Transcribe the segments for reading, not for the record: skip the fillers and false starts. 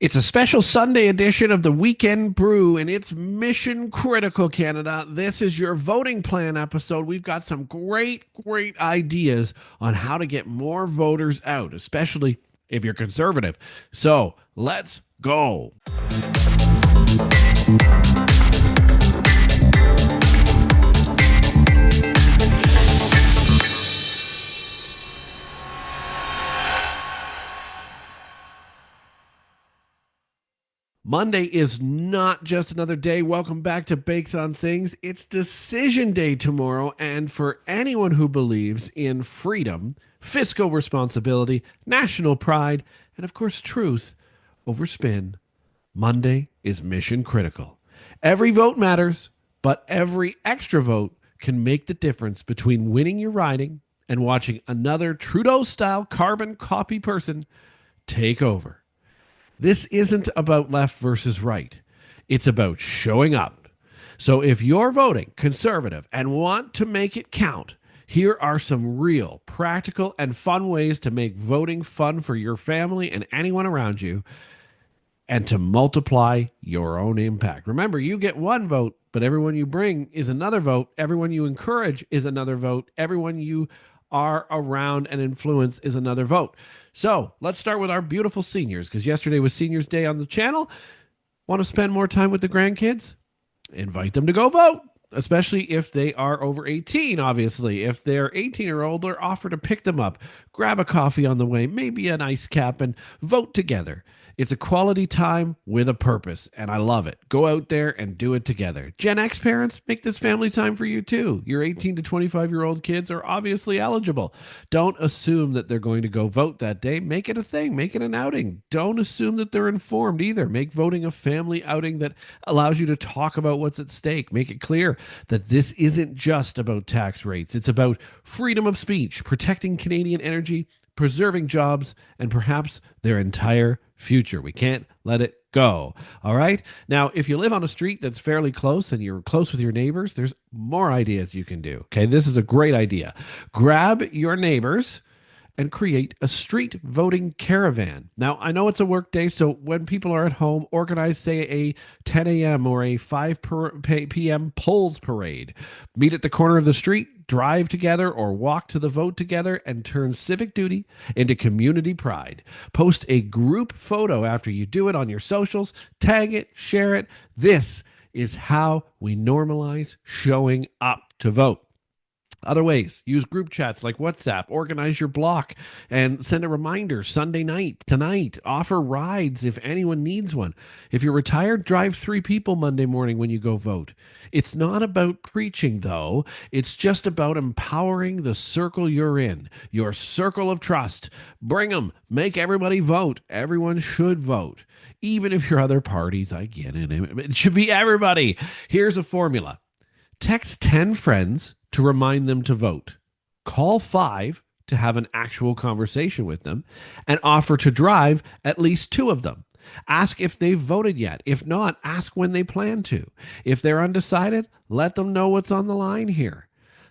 It's a special Sunday edition of the Weekend Brew, and it's mission critical, Canada. This is your voting plan episode. We've got some great ideas on how to get more voters out, especially if you're conservative. So let's go. Monday is not just another day. Welcome back to Bakes on Things. It's decision day tomorrow. And for anyone who believes in freedom, fiscal responsibility, national pride, and of course, truth over spin, Monday is mission critical. Every vote matters, but every extra vote can make the difference between winning your riding and watching another Trudeau style carbon copy person take over. This isn't about left versus right. It's about showing up. So if you're voting conservative and want to make it count, here are some real, practical, and fun ways to make voting fun for your family and anyone around you and to multiply your own impact. Remember, you get one vote, but everyone you bring is another vote. Everyone you encourage is another vote. Everyone you are around and influence is another vote. So let's start with our beautiful seniors, because yesterday was Seniors Day on the channel. Want to spend more time with the grandkids? Invite them to go vote, especially if they are over 18, obviously. If they're 18 or older, offer to pick them up, grab a coffee on the way, maybe an ice cap, and vote together. It's a quality time with a purpose, and I love it. Go out there and do it together. Gen X parents, make this family time for you too. Your 18 to 25-year-old kids are obviously eligible. Don't assume that they're going to go vote that day. Make it a thing. Make it an outing. Don't assume that they're informed either. Make voting a family outing that allows you to talk about what's at stake. Make it clear that this isn't just about tax rates. It's about freedom of speech, protecting Canadian energy, preserving jobs, and perhaps their entire future. We can't let it go. All right. Now, if you live on a street that's fairly close and you're close with your neighbors, there's more ideas you can do. Okay. This is a great idea. Grab your neighbors and create a street voting caravan. Now, I know it's a work day, so when people are at home, organize, say, a 10 a.m. or a 5 p.m. polls parade. Meet at the corner of the street, drive together, or walk to the vote together, and turn civic duty into community pride. Post a group photo after you do it on your socials, tag it, share it. This is how we normalize showing up to vote. Other ways, use group chats like WhatsApp, organize your block, and send a reminder Sunday night, tonight. Offer rides if anyone needs one. If you're retired, drive 3 people Monday morning when you go vote. It's not about preaching, though. It's just about empowering the circle you're in, your circle of trust. Bring them. Make everybody vote. Everyone should vote. Even if you're other parties, I get it. It should be everybody. Here's a formula. Text 10 friends to remind them to vote. Call 5 to have an actual conversation with them, and offer to drive at least 2 of them. Ask if they've voted yet. If not, ask when they plan to. If they're undecided, let them know what's on the line here.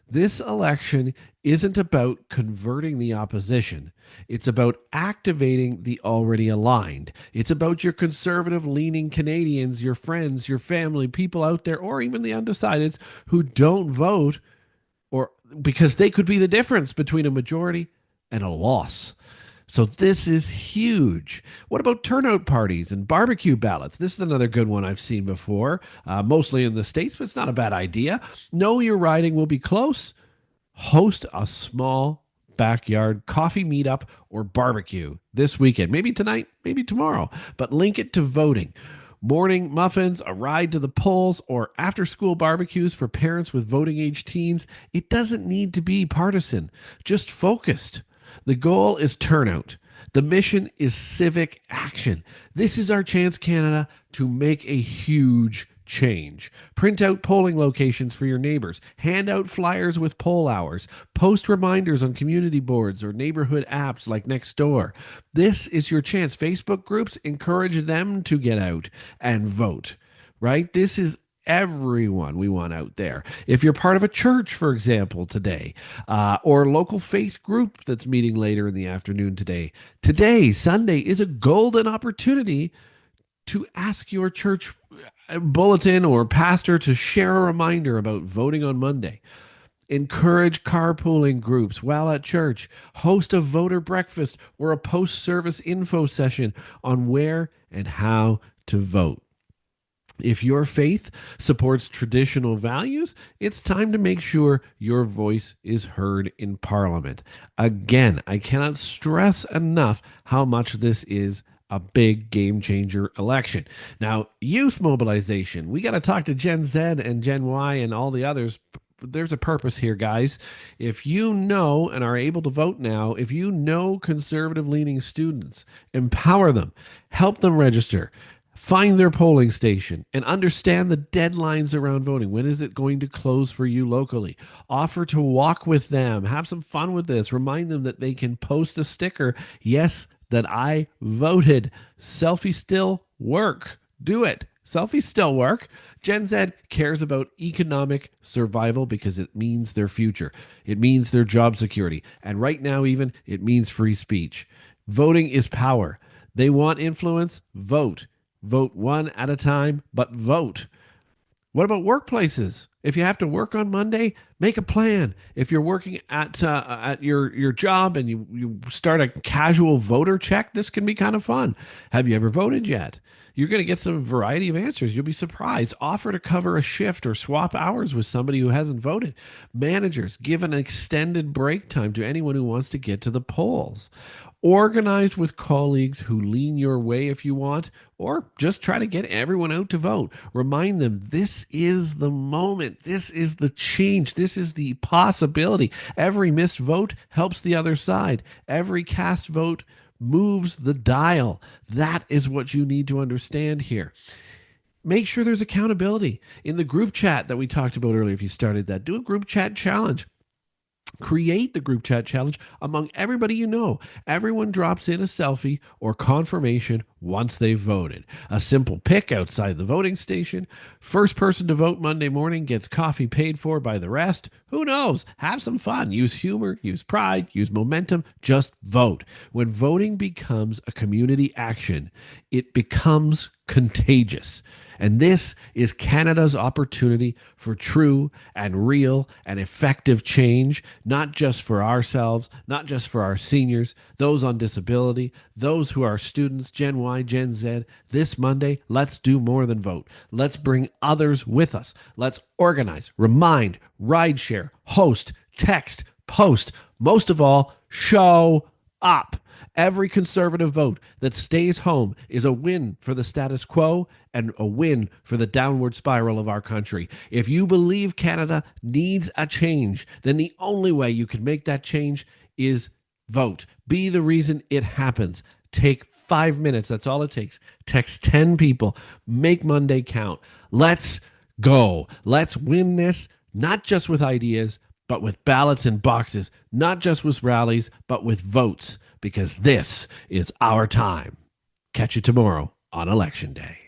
This election isn't about converting the opposition. It's about activating the already aligned. It's about your conservative-leaning Canadians, your friends, your family, people out there, or even the undecideds who don't vote, or because they could be the difference between a majority and a loss. So this is huge. What about turnout parties and barbecue ballots? This is another good one I've seen before, mostly in the States, but it's not a bad idea. Know your riding will be close. Host a small backyard coffee meetup or barbecue this weekend. Maybe tonight, maybe tomorrow, but link it to voting. Morning muffins, a ride to the polls, or after-school barbecues for parents with voting-age teens. It doesn't need to be partisan, just focused. The goal is turnout. The mission is civic action. This is our chance, Canada, to make a huge change. Print out polling locations for your neighbors. Hand out flyers with poll hours. Post reminders on community boards or neighborhood apps like Nextdoor. This is your chance. Facebook groups, encourage them to get out and vote, right? This is everyone we want out there. If you're part of a church, for example, today, or local faith group that's meeting later in the afternoon today, Sunday, is a golden opportunity to ask your church bulletin or pastor to share a reminder about voting on Monday. Encourage carpooling groups while at church. Host a voter breakfast or a post service info session on where and how to vote. If your faith supports traditional values, it's time to make sure your voice is heard in Parliament. Again, I cannot stress enough how much this is a big game changer election. Now, youth mobilization. We got to talk to Gen Z and Gen Y and all the others. There's a purpose here, guys. If you know and are able to vote now, if you know conservative leaning students, empower them, help them register. Find their polling station and understand the deadlines around voting. When is it going to close for you locally? Offer to walk with them. Have some fun with this. Remind them that they can post a sticker. Yes, that I voted. Selfies still work. Do it. Selfies still work. Gen Z cares about economic survival because it means their future. It means their job security. And right now, even, it means free speech. Voting is power. They want influence. Vote. Vote one at a time, but vote. What about workplaces? If you have to work on Monday, make a plan. If you're working at your job and you start a casual voter check, this can be kind of fun. Have you ever voted yet? You're going to get some variety of answers. You'll be surprised. Offer to cover a shift or swap hours with somebody who hasn't voted. Managers, give an extended break time to anyone who wants to get to the polls. Organize with colleagues who lean your way if you want, or just try to get everyone out to vote. Remind them this is the moment. This is the change. This is the possibility. Every missed vote helps the other side. Every cast vote moves the dial. That is what you need to understand here. Make sure there's accountability. In the group chat that we talked about earlier, if you started that, do a group chat challenge. Create the group chat challenge among everybody you know. Everyone drops in a selfie or confirmation once they've voted. A simple pic outside the voting station. First person to vote Monday morning gets coffee paid for by the rest. Who knows? Have some fun. Use humor, use pride, use momentum. Just vote. When voting becomes a community action, it becomes contagious. And this is Canada's opportunity for true and real and effective change, not just for ourselves, not just for our seniors, those on disability, those who are students, Gen Y, Gen Z. This Monday, let's do more than vote. Let's bring others with us. Let's organize, remind, ride share, host, text, post. Most of all, show up. Every conservative vote that stays home is a win for the status quo and a win for the downward spiral of our country. If you believe Canada needs a change, then the only way you can make that change is vote. Be the reason it happens. Take 5 minutes. That's all it takes. Text 10 people. Make Monday count. Let's go. Let's win this, not just with ideas, but with ballots and boxes, not just with rallies, but with votes, because this is our time. Catch you tomorrow on Election Day.